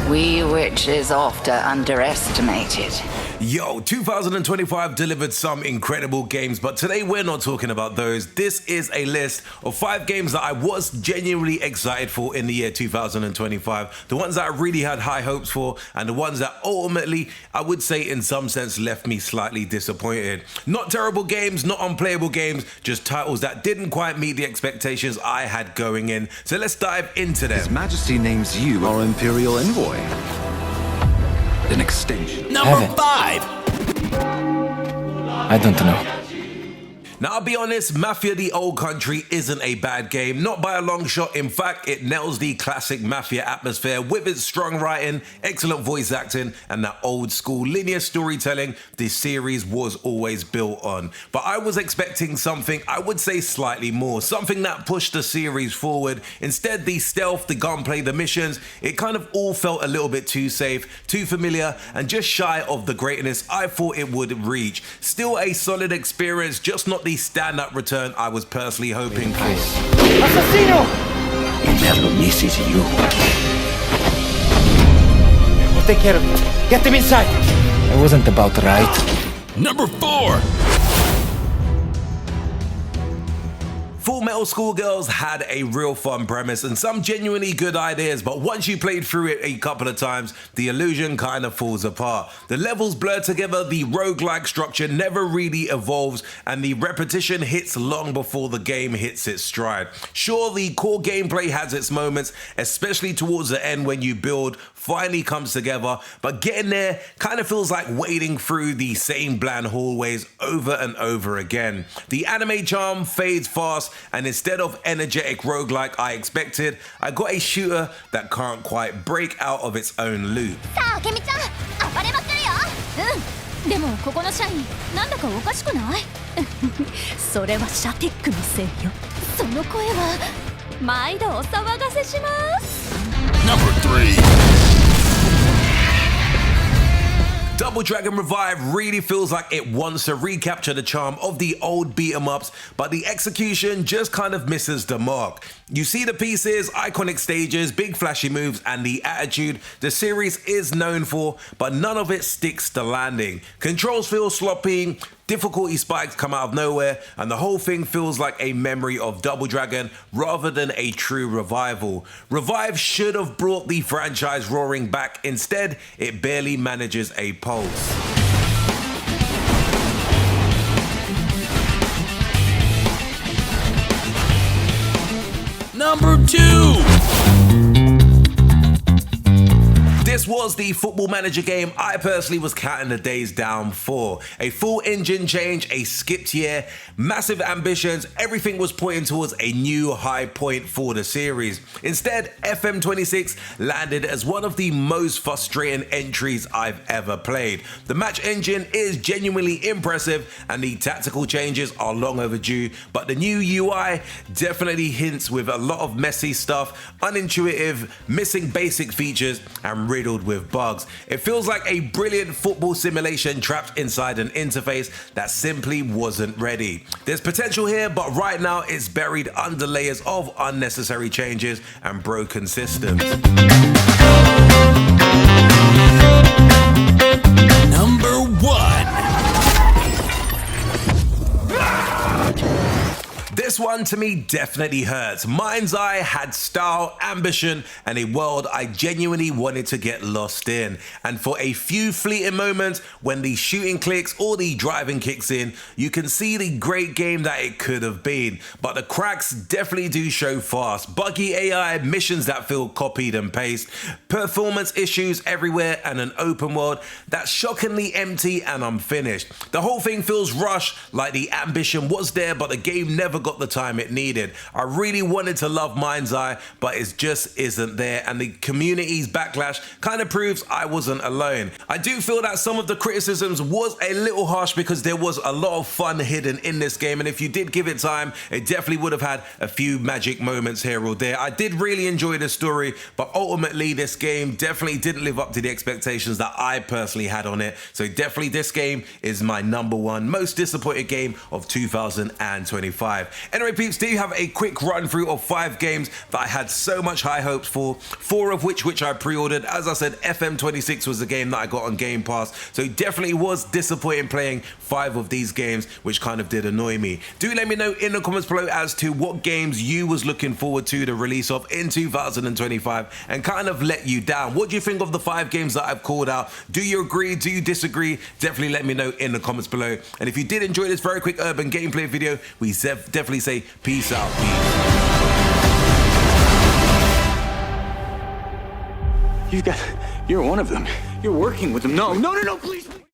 We witches oft are underestimated. Yo, 2025 delivered some incredible games, but today we're not talking about those. This is a list of 5 games that I was genuinely excited for in the year 2025. The ones that I really had high hopes for, and the ones that ultimately, I would say in some sense, left me slightly disappointed. Not terrible games, not unplayable games, just titles that didn't quite meet the expectations I had going in. So let's dive into them. His Majesty names you our Imperial Envoy. An extension. Number 5. I don't know. Now, I'll be honest, Mafia the Old Country isn't a bad game, not by a long shot. In fact, it nails the classic Mafia atmosphere with its strong writing, excellent voice acting, and that old school linear storytelling this series was always built on. But I was expecting something, I would say slightly more, something that pushed the series forward. Instead, the stealth, the gunplay, the missions, it kind of all felt a little bit too safe, too familiar, and just shy of the greatness I thought it would reach. Still a solid experience, just not the stand-up return I was personally hoping for. Assassino! He never misses you. We'll take care of it. Get them inside. I wasn't about right. Number 4. Full Metal Schoolgirls had a real fun premise and some genuinely good ideas, but once you played through it a couple of times, the illusion kind of falls apart. The levels blur together, the roguelike structure never really evolves, and the repetition hits long before the game hits its stride. Sure, the core gameplay has its moments, especially towards the end when you build finally comes together, but getting there kind of feels like wading through the same bland hallways over and over again. The anime charm fades fast, and instead of energetic roguelike I expected, I got a shooter that can't quite break out of its own loop. さあ、ケミちゃん、暴れまくるよ。うん。でもここの社員、なんだかおかしくない？それはシャティックのせいよ。その声は毎度お騒がせします。Number 3. Double Dragon Revive really feels like it wants to recapture the charm of the old beat-em-ups, but the execution just kind of misses the mark. You see the pieces, iconic stages, big flashy moves, and the attitude the series is known for, but none of it sticks to landing. Controls feel sloppy, difficulty spikes come out of nowhere, and the whole thing feels like a memory of Double Dragon rather than a true revival. Revive should have brought the franchise roaring back. Instead, it barely manages a pulse. Number 2. This was the Football Manager game I personally was counting the days down for. A full engine change, a skipped year, massive ambitions, everything was pointing towards a new high point for the series. Instead, FM26 landed as one of the most frustrating entries I've ever played. The match engine is genuinely impressive and the tactical changes are long overdue, but the new UI definitely hints with a lot of messy stuff, unintuitive, missing basic features, and riddled with bugs. It feels like a brilliant football simulation trapped inside an interface that simply wasn't ready. There's potential here, but right now it's buried under layers of unnecessary changes and broken systems. Number 1. This one to me definitely hurts. Mind's Eye had style, ambition, and a world I genuinely wanted to get lost in. And for a few fleeting moments, when the shooting clicks or the driving kicks in, you can see the great game that it could have been. But the cracks definitely do show fast. Buggy AI, missions that feel copied and pasted, performance issues everywhere, and an open world that's shockingly empty and unfinished. The whole thing feels rushed, like the ambition was there, but the game never got the time it needed. I really wanted to love Mind's Eye, but it just isn't there, and the community's backlash kind of proves I wasn't alone. I do feel that some of the criticisms was a little harsh because there was a lot of fun hidden in this game, and if you did give it time, it definitely would have had a few magic moments here or there. I did really enjoy the story, but ultimately this game definitely didn't live up to the expectations that I personally had on it, so definitely this game is my number 1 most disappointed game of 2025. Anyway, peeps, do you have a quick run through of 5 games that I had so much high hopes for, 4 of which I pre-ordered. As I said, FM26 was the game that I got on Game Pass, so it definitely was disappointing playing 5 of these games, which kind of did annoy me. Do let me know in the comments below as to what games you was looking forward to the release of in 2025 and kind of let you down. What do you think of the 5 games that I've called out? Do you agree? Do you disagree? Definitely let me know in the comments below. And if you did enjoy this very quick urban gameplay video, we definitely say peace out. You're one of them. You're working with them. No, please.